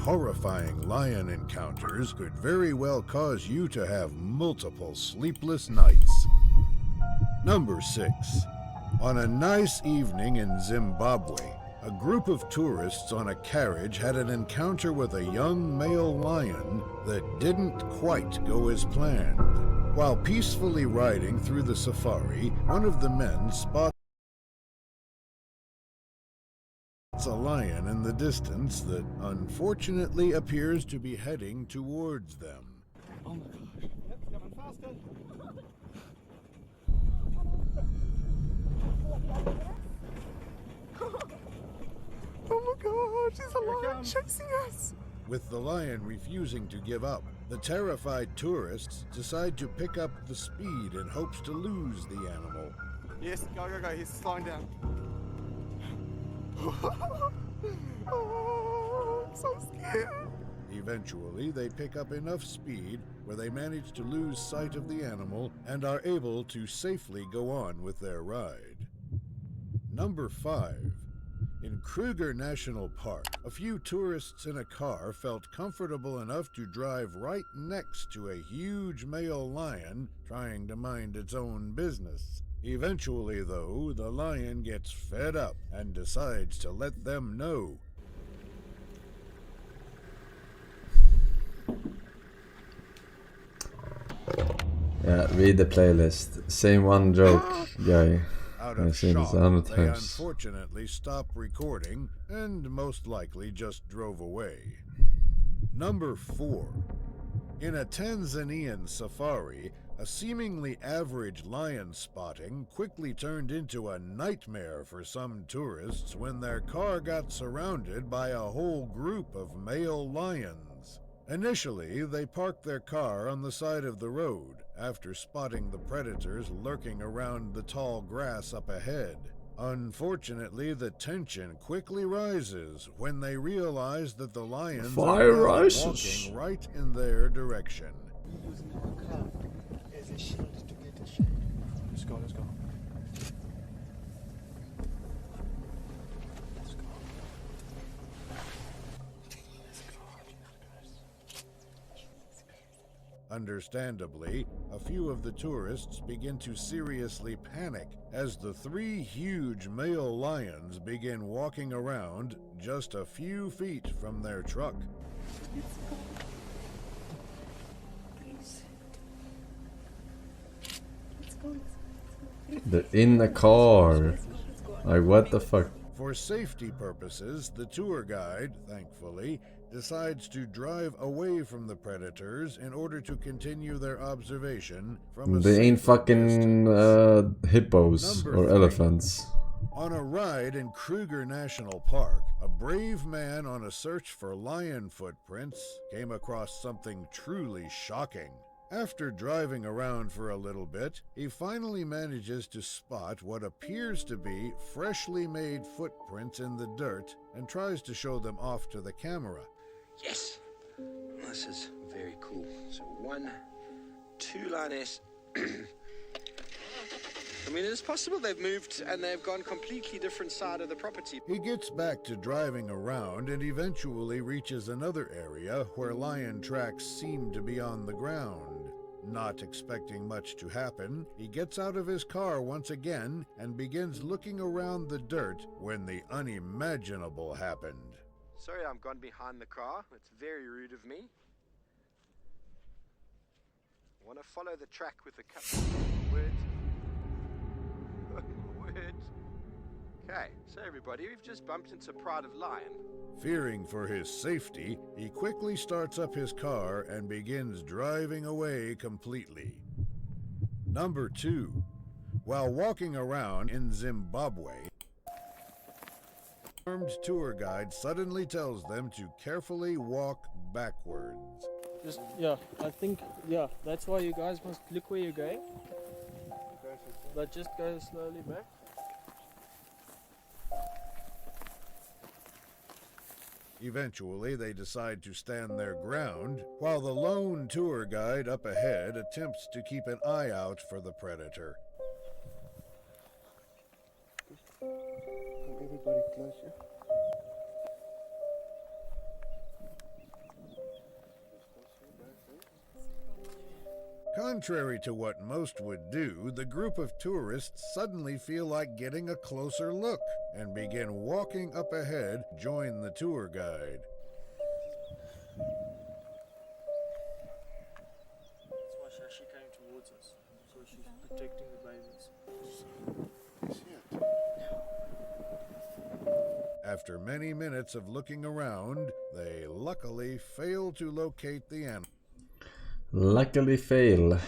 horrifying lion encounters could very well cause you to have multiple sleepless nights. Number 6. On a nice evening in Zimbabwe, a group of tourists on a carriage had an encounter with a young male lion that didn't quite go as planned. While peacefully riding through the safari, one of the men spots a lion in the distance that unfortunately appears to be heading towards them. Oh my gosh. Yep, coming faster. Oh my gosh, there's a lion chasing us! With the lion refusing to give up, the terrified tourists decide to pick up the speed in hopes to lose the animal. Yes, go, go, go, he's slowing down. Oh, I'm so scared. Eventually, they pick up enough speed where they manage to lose sight of the animal and are able to safely go on with their ride. Number 5. In Kruger National Park, a few tourists in a car felt comfortable enough to drive right next to a huge male lion trying to mind its own business. Eventually, though, the lion gets fed up and decides to let them know. Yeah, read the playlist. Same one joke, guy. Out I've of seen this shock, 100 they times. unfortunately stopped recording and most likely just drove away. Number 4. In a Tanzanian safari, a seemingly average lion spotting quickly turned into a nightmare for some tourists when their car got surrounded by a whole group of male lions. Initially, they parked their car on the side of the road after spotting the predators lurking around the tall grass up ahead. Unfortunately, the tension quickly rises when they realize that the lions Fire are now rises. walking right in their direction. Using our car as a shield to get a shot. Let's go, let's go. Let's go. Understandably, a few of the tourists begin to seriously panic as the 3 huge male lions begin walking around just a few feet from their truck. Let's go. Please. Let's go. They're in the car. Like, what the fuck? For safety purposes, the tour guide, thankfully, decides to drive away from the predators in order to continue their observation from a They ain't safer fucking hippos Number or 3. elephants. On a ride in Kruger National Park, a brave man on a search for lion footprints came across something truly shocking. After driving around for a little bit, he finally manages to spot what appears to be freshly made footprints in the dirt and tries to show them off to the camera. Yes, this is very cool. So 1, 2 lioness. I mean, it's possible they've moved and they've gone completely different side of the property. He gets back to driving around and eventually reaches another area where lion tracks seem to be on the ground. Not expecting much to happen, he gets out of his car once again and begins looking around the dirt when the unimaginable happened. Sorry, I'm gone behind the car. It's very rude of me. I want to follow the track with a couple of words. Word. Okay, so everybody, we've just bumped into Pride of Lion. Fearing for his safety, he quickly starts up his car and begins driving away completely. Number 2. While walking around in Zimbabwe, an armed tour guide suddenly tells them to carefully walk backwards. Just, yeah, I think, yeah, that's why you guys must look where you're going. But just go slowly back. Eventually, they decide to stand their ground, while the lone tour guide up ahead attempts to keep an eye out for the predator. Come everybody closer. Contrary to what most would do, the group of tourists suddenly feel like getting a closer look and begin walking up ahead, join the tour guide. That's why Shashi came towards us. So she's protecting the babies. After many minutes of looking around, they luckily fail to locate the animal. Luckily fail.